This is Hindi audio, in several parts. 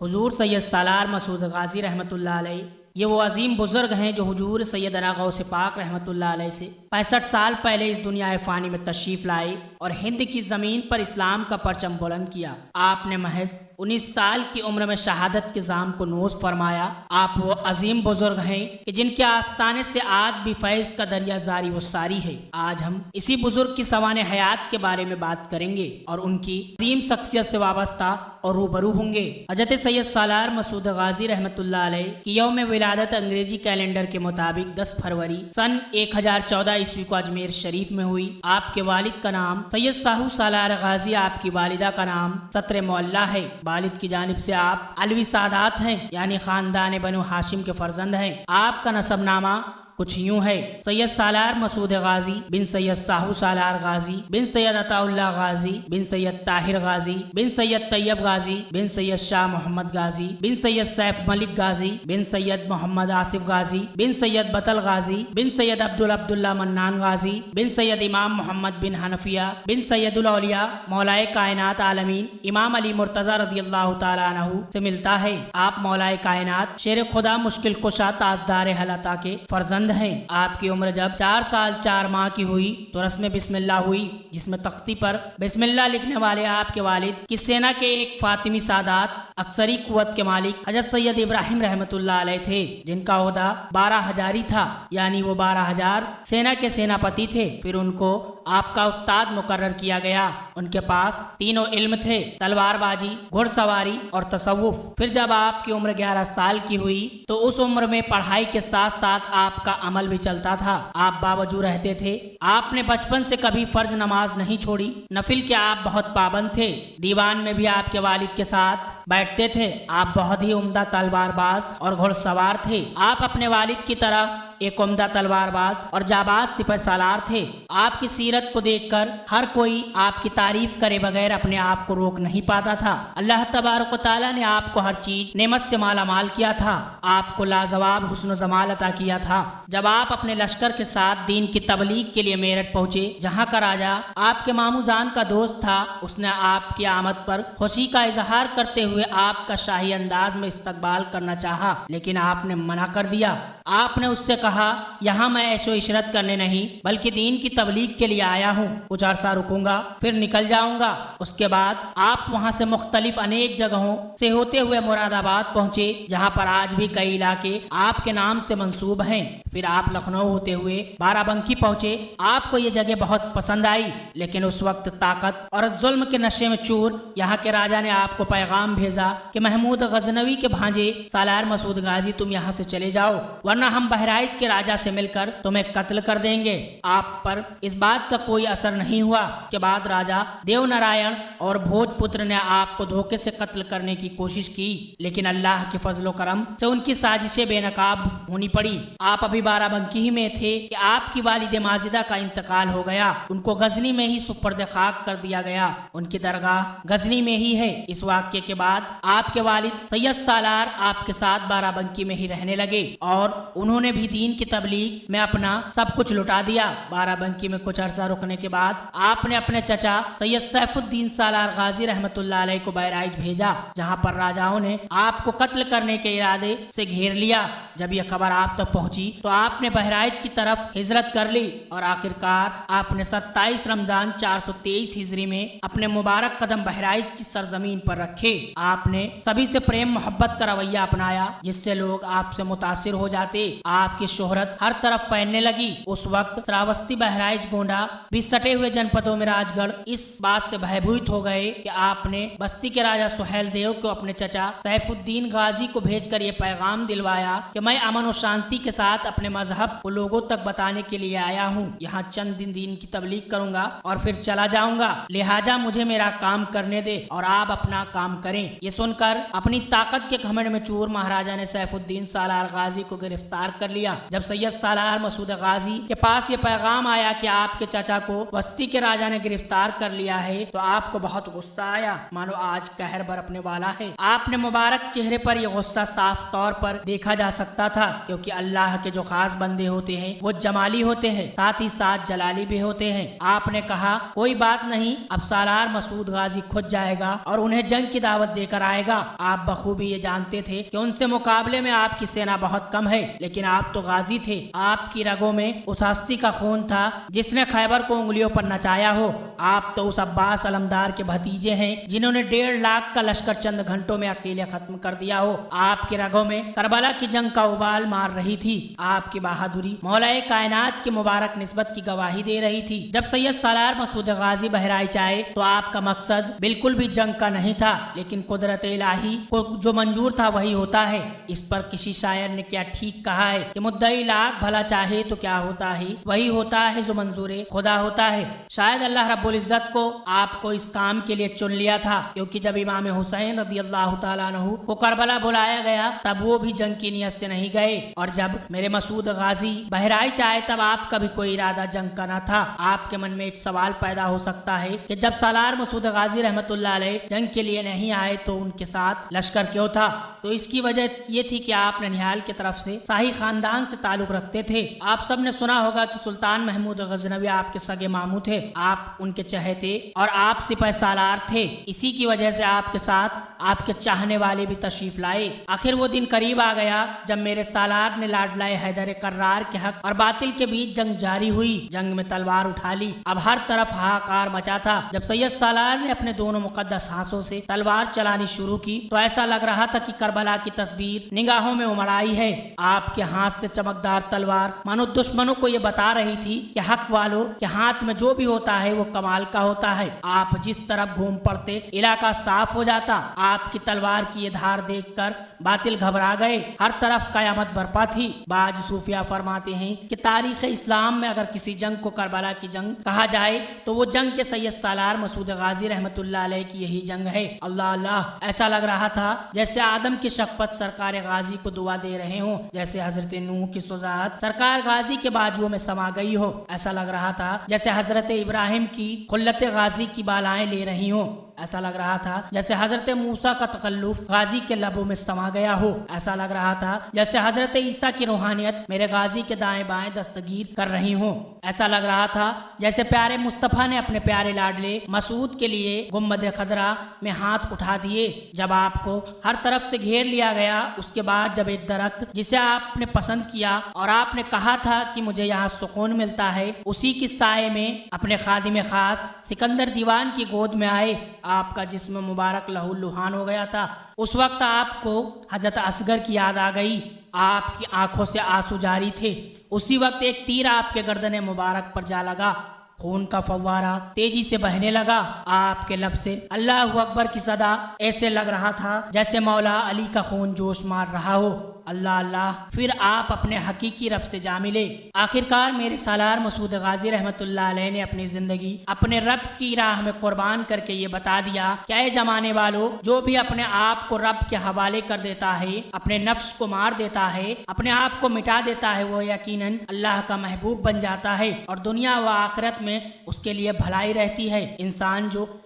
हुजूर सैयद सालार मसूद गाजी रहमतुल्लाह अलैह ये वो अजीम बुजुर्ग हैं जो हुजूर सैयदना गौस पाक रहमतुल्लाह अलैह से 65 साल पहले इस दुनिया फ़ानी में तशरीफ़ लाए और हिंद की ज़मीन पर इस्लाम का परचम बुलंद किया। आपने महज 19 साल की उम्र में शहादत के जाम को नोश फरमाया। आप वो अजीम बुजुर्ग हैं कि जिनके आस्ताने से आज भी फैज़ का दरिया जारी व सारी है। आज हम इसी बुजुर्ग की सवाने हयात के बारे में बात करेंगे और उनकी अजीम शख्सियत से वाबस्ता और रूबरू होंगे। हज़रत सैयद सालार मसूद गाजी रहमतुल्लाह अलैह की यौम विलादत अंग्रेजी कैलेंडर के मुताबिक 10 फरवरी सन 1014 ईस्वी को अजमेर शरीफ में हुई। आपके वालिद का नाम सैयद साहू सालार गाजी, आपकी वालिदा का नाम सत्र मोल्ला है। वालिद की जानिब से आप अलवी सादात हैं, यानी खानदान बनु हाशिम के फर्जंद हैं। आपका नसबनामा कुछ यूं है: सैयद सालार मसूद गाजी बिन सैयद साहू सालार गाजी बिन सैयद अताउल्लाह गाजी बिन सैयद ताहिर गाजी बिन सैयद तैयब गाजी बिन सैयद शाह मोहम्मद गाजी बिन सैयद सैफ मलिक गाजी बिन सैयद मोहम्मद आसिफ गाजी बिन सैयद बतल गाजी बिन सैयद अब्दुल्ला मन्नान गाजी बिन सैयद इमाम मोहम्मद बिन हनफिया बिन सैयदुल औलिया मौलाए कायनात आलमीन इमाम अली मुर्तजा रदियल्लाहु ताला अन्हु से मिलता है। आप मौलाए कायनात शेर खुदा मुश्किल कुशा ताजदार हलता के फर्जंद हैं। आपकी उम्र जब 4 साल 4 माह की हुई तो रस्म बिस्मिल्लाह हुई, जिसमें तख्ती पर बिस्मिल्लाह लिखने वाले आपके वालिद की सेना के एक फातिमी सादात अक्सरी कुवत के मालिक हजरत सैयद इब्राहिम रहमतुल्लाह अलैह थे, जिनका ओहदा 12 हजारी था, यानी वो 12,000 सेना के सेनापति थे। फिर उनको आपका उस्ताद मुकर्रर किया गया। उनके पास तीनों इल्म थे: तलवारबाजी, घुड़सवारी और तसव्वुफ। फिर जब आपकी उम्र 11 साल की हुई तो उस उम्र में पढ़ाई के साथ साथ आपका अमल भी चलता था। आप बावजूद रहते थे। आपने बचपन से कभी फर्ज नमाज नहीं छोड़ी। नफिल के आप बहुत पाबंद थे। दीवान में भी आपके वालिद के साथ बैठते थे। आप बहुत ही उम्दा तलवारबाज और घुड़सवार थे। आप अपने वालिद की तरह एक उम्दा तलवारबाज और जाबाज सिपह सालार थे। आपकी सीरत को देखकर हर कोई आपकी तारीफ करे बगैर अपने आप को रोक नहीं पाता था। अल्लाह तबारक व तआला ने आपको हर चीज नेमत से माला माल किया था। आपको लाजवाब हुस्न जमाल अता किया था। जब आप अपने लश्कर के साथ दीन की तबलीग के लिए मेरठ पहुंचे, जहां का राजा आपके मामूजान का दोस्त था, उसने आपकी आमद पर खुशी का इजहार करते हुए आपका शाही अंदाज में इस्तकबाल करना चाहा, लेकिन आपने मना कर दिया। आपने उससे कहा, यहाँ मैं ऐशो इशरत करने नहीं बल्कि दीन की तबलीग के लिए आया हूँ। कुछ अरसा रुकूंगा फिर निकल जाऊंगा। उसके बाद आप वहाँ से मुख्तलिफ अनेक जगहों से होते हुए मुरादाबाद पहुँचे, जहाँ पर आज भी कई इलाके आपके नाम से मंसूब हैं। फिर आप लखनऊ होते हुए बाराबंकी पहुँचे। आपको ये जगह बहुत पसंद आई, लेकिन उस वक्त ताकत और जुल्म के नशे में चूर यहाँ के राजा ने आपको पैगाम भेजा कि महमूद गजनवी के भांजे सालार मसूद गाजी, तुम यहाँ से चले जाओ, वरना हम बहराइच के राजा से मिलकर तुम्हें कत्ल कर देंगे। आप पर इस बात का कोई असर नहीं हुआ। के बाद राजा देवनारायण और भोजपुत्र ने आपको धोखे से कत्ल करने की कोशिश की, लेकिन अल्लाह के फजलो करम से उनकी साजिशें बेनकाब होनी पड़ी। आप अभी बाराबंकी ही में थे कि आपकी वालिद माजिदा का इंतकाल हो गया। उनको गजनी में ही सुपर्द खाक कर दिया गया। उनकी दरगाह गजनी में ही है। इस वाक्य के बाद आपके वालिद सैयद सालार आपके साथ बाराबंकी में ही रहने लगे और उन्होंने भी दीन की तबलीग में अपना सब कुछ लुटा दिया। बाराबंकी में कुछ अरसा रुकने के बाद आपने अपने चचा सैयद सैफुद्दीन सालार गाजी रहमतुल्लाह अलैह को बहराइच भेजा, जहां पर राजाओं ने आपको कत्ल करने के इरादे से घेर लिया। जब यह खबर आप तक पहुंची तो आपने बहराइच की तरफ हिजरत कर ली और आखिरकार आपने 27 रमजान 423 हिजरी में अपने मुबारक कदम बहराइच की सरजमीन पर रखे। आपने सभी से प्रेम मोहब्बत का रवैया अपनाया, जिससे लोग आपसे मुतासिर हो जाते। आपकी शोहरत हर तरफ फैलने लगी। उस वक्त श्रावस्ती, बहराइच, गोंडा भी सटे हुए जनपदों में राजगढ़ इस बात से भयभीत हो गए कि आपने बस्ती के राजा सुहेल देव को अपने चचा सैफुद्दीन गाजी को भेजकर ये पैगाम दिलवाया कि मैं अमन और शांति के साथ अपने मजहब को लोगों तक बताने के लिए आया हूँ। यहाँ चंद दिन दीन की तबलीग करूंगा और फिर चला जाऊंगा, लिहाजा मुझे मेरा काम करने दे और आप अपना काम करें। ये सुनकर अपनी ताकत के घमंड में चूर महाराजा ने सैफुद्दीन सालार गाजी को गिरफ्तार गिरफ्तार कर लिया। जब सैयद सालार मसूद गाजी के पास ये पैगाम आया कि आपके चाचा को बस्ती के राजा ने गिरफ्तार कर लिया है तो आपको बहुत गुस्सा आया, मानो आज कहर बरपने वाला है। आपने मुबारक चेहरे पर यह गुस्सा साफ तौर पर देखा जा सकता था, क्योंकि अल्लाह के जो खास बंदे होते हैं वो जमाली होते हैं, साथ ही साथ जलाली भी होते हैं। आपने कहा कोई बात नहीं, अब सालार मसूद गाजी खुद जाएगा और उन्हें जंग की दावत देकर आएगा। आप बखूबी ये जानते थे कि उनसे मुकाबले में आपकी सेना बहुत कम है, लेकिन आप तो गाजी थे। आपकी रगों में उस हस्ती का खून था जिसने खैबर को उंगलियों पर नचाया हो। आप तो उस अब्बास अलमदार के भतीजे हैं जिन्होंने 1.5 लाख का लश्कर चंद घंटों में अकेले खत्म कर दिया हो। आपकी रगों में करबला की जंग का उबाल मार रही थी। आपकी बहादुरी मौलाए कायनात की मुबारक निस्बत की गवाही दे रही थी। जब सैयद सालार मसूद गाजी बहराइच आए तो आपका मकसद बिल्कुल भी जंग का नहीं था, लेकिन कुदरत इलाही को जो मंजूर था वही होता है। इस पर किसी शायर ने क्या ठीक कहा है कि मुद्दई लाख भला चाहे तो क्या होता है, वही होता है जो मंजूर खुदा होता है। शायद अल्लाह रब्बुल इज्जत को आपको इस काम के लिए चुन लिया था, क्योंकि जब इमाम हुसैन रदियल्लाहु ताला अन्हु को करबला बुलाया गया तब वो भी जंग की नियत से नहीं गए, और जब मेरे मसूद गाजी बहराइच आए तब आपका भी कोई इरादा जंग का न था। आपके मन में एक सवाल पैदा हो सकता है कि जब सालार मसूद गाजी रहमतुल्लाह अलैह जंग के लिए नहीं आए तो उनके साथ लश्कर क्यों था? तो इसकी वजह ये थी कि आप ननिहाल की तरफ से शाही खानदान से ताल्लुक रखते थे। आप सब ने सुना होगा कि सुल्तान महमूद गजनवी आपके सगे मामू थे, आप उनके चहेते और आप सिपह सालार थे। इसी की वजह से आपके साथ आपके चाहने वाले भी तशरीफ लाए। आखिर वो दिन करीब आ गया जब मेरे सालार ने लाडलाए हैदर कर्रार के हक और बातिल के बीच जंग जारी हुई। जंग में तलवार उठा ली। अब हर तरफ हाहाकार मचा था। जब सैयद सालार ने अपने दोनों मुकद्दस हाथों से तलवार चलानी शुरू की तो ऐसा लग रहा था कि करबला की तस्वीर निगाहों में उमड़ आई है। आपके हाथ से चमकदार तलवार मानो दुश्मनों को ये बता रही थी कि हक वालों के हाथ में जो भी होता है वो कमाल का होता है। आप जिस तरफ घूम पड़ते इलाका साफ हो जाता। आपकी तलवार की ये धार देखकर बातिल घबरा गए। हर तरफ कयामत बरपा थी। बाज सूफिया फरमाते हैं कि तारीख इस्लाम में अगर किसी जंग को करबला की जंग कहा जाए तो वो जंग के सैयद सालार मसूद गाजी रहमतुल्लाह अलैह की यही जंग है। अल्लाह अल्लाह, ऐसा लग रहा था जैसे आदम की शफ़क़त सरकार गाजी को दुआ दे रहे हो, जैसे हजरत नूह की सुजात सरकार गाजी के बाजुओं में समा गई हो। ऐसा लग रहा था जैसे हजरत इब्राहिम की खुल्लत गाजी की बालाएं ले रही हो। ऐसा लग रहा था जैसे हजरत मूसा का तकल्लुफ गाजी के लबों में समा गया हो। ऐसा लग रहा था जैसे हजरत ईसा की रूहानियत मेरे गाजी के दाएं बाएं दस्तगीर कर रही हो। ऐसा लग रहा था जैसे प्यारे मुस्तफा ने अपने प्यारे लाडले मसूद के लिए गुम्बद खदरा में हाथ उठा दिए। जब आपको हर तरफ से घेर लिया गया, उसके बाद जब एक दरख्त जिसे आपने पसंद किया और आपने कहा था कि मुझे यहाँ सुकून मिलता है, उसी की साए में अपने खादिम खास सिकंदर दीवान की गोद में आए, आपका जिस्म मुबारक लहू लुहान हो गया था। उस वक्त आपको हजरत असगर की याद आ गई। आपकी आंखों से आंसू जारी थे। उसी वक्त एक तीर आपके गर्दन मुबारक पर जा लगा। खून का फव्वारा तेजी से बहने लगा। आपके लब से अल्लाह अकबर की सदा ऐसे लग रहा था जैसे मौला अली का खून जोश मार रहा हो। अल्लाह अल्लाह, फिर आप अपने हकीकी रब से जा मिले। आखिरकार मेरे सालार मसूद गाजी रहमतुल्लाह अलैह ने अपनी जिंदगी अपने रब की राह में कुर्बान करके ये बता दिया क्या ये जमाने वालों, जो भी अपने आप को रब के हवाले कर देता है, अपने नफ्स को मार देता है, अपने आप को मिटा देता है, वो यकीनन अल्लाह का महबूब बन जाता है और दुनिया व आखिरत में उसके लिए भलाई रहती है।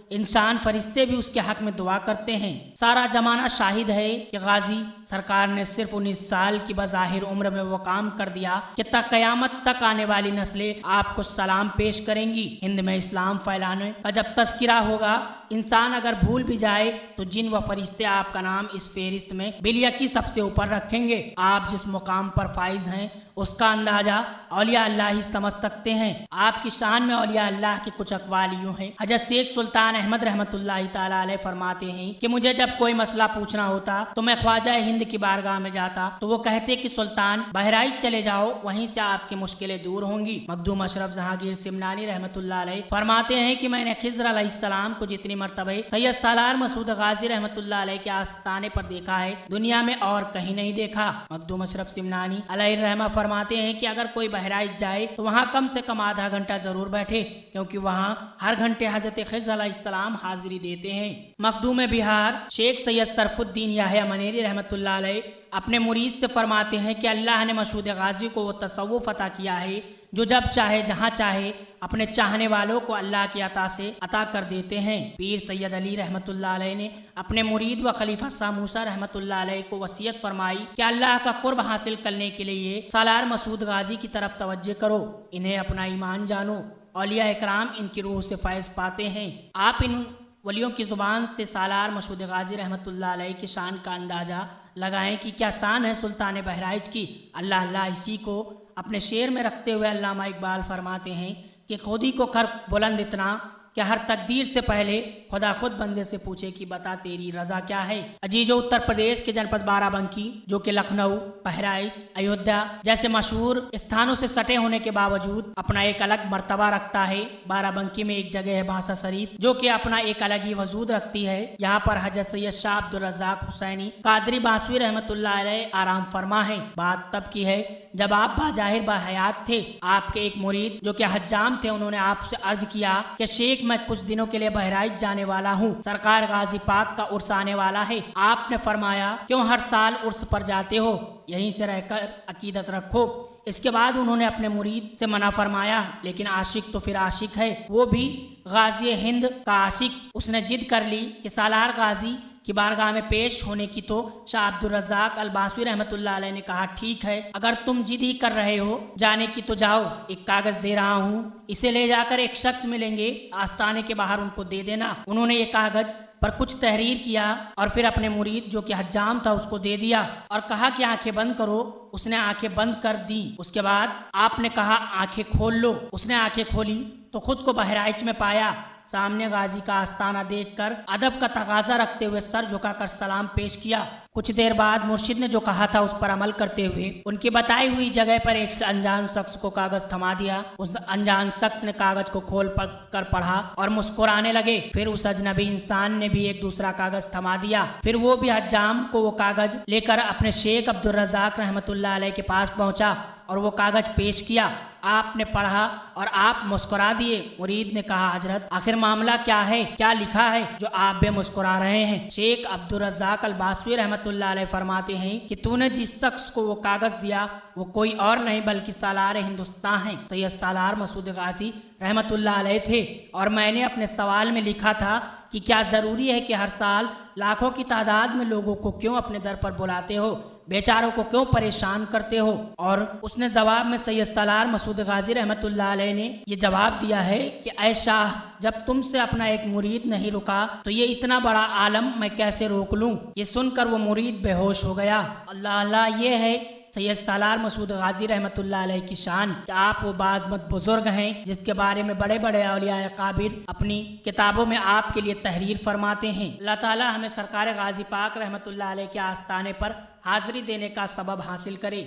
इंसान फरिश्ते भी उसके हक में दुआ करते हैं। सारा जमाना शाहिद है कि गाजी सरकार ने सिर्फ 19 साल की बज़ाहिर उम्र में वो काम कर दिया कि तक कयामत तक आने वाली नस्लें आपको सलाम पेश करेंगी। हिंद में इस्लाम फैलाने का जब तस्किरा होगा, इंसान अगर भूल भी जाए तो जिन व फरिश्ते आपका नाम इस फेरिस्त में बिलयकी सबसे ऊपर रखेंगे। आप जिस मुकाम पर फाइज हैं उसका अंदाजा औलिया अल्लाह ही समझ सकते हैं। आपकी शान में औलिया अल्लाह के कुछ अक़वाल यूं हैं। हज़रत शेख सुल्तान अहमद रहमतुल्लाह ताला अलैह फरमाते हैं कि मुझे जब कोई मसला पूछना होता तो मैं ख्वाजा हिंद की बारगाह में जाता तो वो कहते कि सुल्तान बहराइच चले जाओ, वहीं से आपकी मुश्किलें दूर होंगी। मखदूम अशरफ जहांगीर सिमनानी रहमतुल्लाह अलैह फरमाते हैं कि मैंने खिज़र अलैहिस्सलाम को जितनी मरतबे सैयद सालार मसूद गाजी रहमतुल्लाह अलैह के आस्ताने पर देखा है, दुनिया में और कहीं नहीं देखा। मखदूम अशरफ सिमनानी अलैहि रहमा फरमाते हैं कि अगर कोई बहराइच जाए तो वहाँ कम से कम आधा घंटा जरूर बैठे, क्योंकि वहाँ हर घंटे हजरत खिज़र अलैहिस्सलाम हाजिरी देते हैं। मखदूम बिहार शेख सैयद सरफुद्दीन याह्या मनेरी रहमतुल्लाह अलैह अपने मुरीद से फरमाते हैं कि अल्लाह ने मसूद गाजी को वो तसव्वुफ अता किया है जो जब चाहे जहाँ चाहे अपने चाहने वालों को अल्लाह की अता से अता कर देते हैं। पीर सैयद अली रहमतुल्लाह अलैह ने अपने मुरीद व खलीफा शाह मूसा रहमतुल्लाह अलैह को वसीयत फरमाई कि अल्लाह का कुर्ब हासिल करने के लिए सालार मसूद गाजी की तरफ तवज्जो करो, इन्हें अपना ईमान जानो। औलिया इकराम इनकी रूह से फैज़ पाते हैं। आप इन वलियों की ज़ुबान से सालार मसूद गाजी रहमतुल्लाह अलैह की शान का अंदाज़ा लगाएं कि क्या शान है सुल्तान बहराइच की। अल्लाह अल्लाह इसी को अपने शेर में रखते हुए अल्लामा इकबाल फरमाते हैं कि खुदी को कर बुलंद इतना कि हर तकदीर से पहले खुदा खुद बंदे से पूछे कि बता तेरी रजा क्या है। अजीजो, उत्तर प्रदेश के जनपद बाराबंकी जो कि लखनऊ, बहराइच, अयोध्या जैसे मशहूर स्थानों से सटे होने के बावजूद अपना एक अलग मर्तबा रखता है। बाराबंकी में एक जगह है बासा शरीफ जो कि अपना एक अलग ही वजूद रखती है। यहाँ पर हजरत सैयद शाह अब्दुल रज़्ज़ाक हुसैनी कादरी बासवी रहमतुल्लाह अलैह आराम फरमा है। बात तब की है जब आप बाजाहिर बाहयात थे। आपके एक मुरीद जो कि हज्जाम थे, उन्होंने आपसे अर्ज किया कि शेख मैं कुछ दिनों के लिए बहराइच जाने वाला हूँ, सरकार गाजी पाक का उर्स आने वाला है। आपने फरमाया क्यों हर साल उर्स पर जाते हो, यहीं से रहकर अकीदत रखो। इसके बाद उन्होंने अपने मुरीद से मना फरमाया, लेकिन आशिक तो फिर आशिक है, वो भी गाजी हिंद का आशिक। उसने जिद कर ली कि सालार गाजी की बारगाह में पेश होने की। तो शाह अब्दुल रज़्ज़ाक अल बासवी रहमतुल्लाह अलैह ने कहा ठीक है, अगर तुम जिद ही कर रहे हो जाने की तो जाओ, एक कागज दे रहा हूँ, इसे ले जाकर एक शख्स मिलेंगे, आस्ताने के बाहर उनको दे देना। उन्होंने ये कागज पर कुछ तहरीर किया और फिर अपने मुरीद जो कि हज्जाम था उसको दे दिया और कहा कि आंखें बंद करो। उसने आंखें बंद कर दी। उसके बाद आपने कहा आंखें खोल लो। उसने आंखें खोली तो खुद को बहराइच में पाया। सामने गाजी का आस्ताना देखकर अदब का तकाजा रखते हुए सर झुकाकर सलाम पेश किया। कुछ देर बाद मुर्शिद ने जो कहा था उस पर अमल करते हुए उनकी बताई हुई जगह पर एक अनजान शख्स को कागज थमा दिया। उस अनजान शख्स ने कागज को खोल कर पढ़ा और मुस्कुराने लगे। फिर उस अजनबी इंसान ने भी एक दूसरा कागज थमा दिया। फिर वो भी हज्जाम को वो कागज लेकर अपने शेख अब्दुल रज़्ज़ाक रहमतुल्लाह अलैह के पास पहुंचा और वो कागज पेश किया। आपने पढ़ा और आप मुस्कुरा दिए। मुरीद ने कहा हजरत आखिर मामला क्या है, क्या लिखा है जो आप भी मुस्कुरा रहे हैं। शेख अब्दुल रज़्ज़ाक अल बासवी रहमतुल्लाह अलैह फरमाते हैं कि तूने जिस शख्स को वो कागज दिया वो कोई और नहीं बल्कि सालार हिंदुस्तान है, सैयद सालार मसूद गाजी रहमतुल्लाह अलैह थे। और मैंने अपने सवाल में लिखा था कि क्या ज़रूरी है कि हर साल लाखों की तादाद में लोगों को क्यों अपने दर पर बुलाते हो, बेचारों को क्यों परेशान करते हो। और उसने जवाब में सैयद सालार मसूद गाजी रहमतुल्लाह अलैह ने ये जवाब दिया है कि ऐ शाह, जब तुमसे अपना एक मुरीद नहीं रुका तो ये इतना बड़ा आलम मैं कैसे रोक लूं। ये सुनकर वो मुरीद बेहोश हो गया। अल्लाह अल्लाह, ये है सैयद सालार मसूद गाजी रहमतुल्लाह अलैह की शान कि आप वो बाज़मत बुजुर्ग हैं जिसके बारे में बड़े बड़े औलिया काबिर अपनी किताबों में आपके लिए तहरीर फरमाते हैं। अल्लाह ताला हमें सरकार गाजी पाक रहमतुल्लाह अलैह के आस्ताने पर हाजिरी देने का सबब हासिल करे।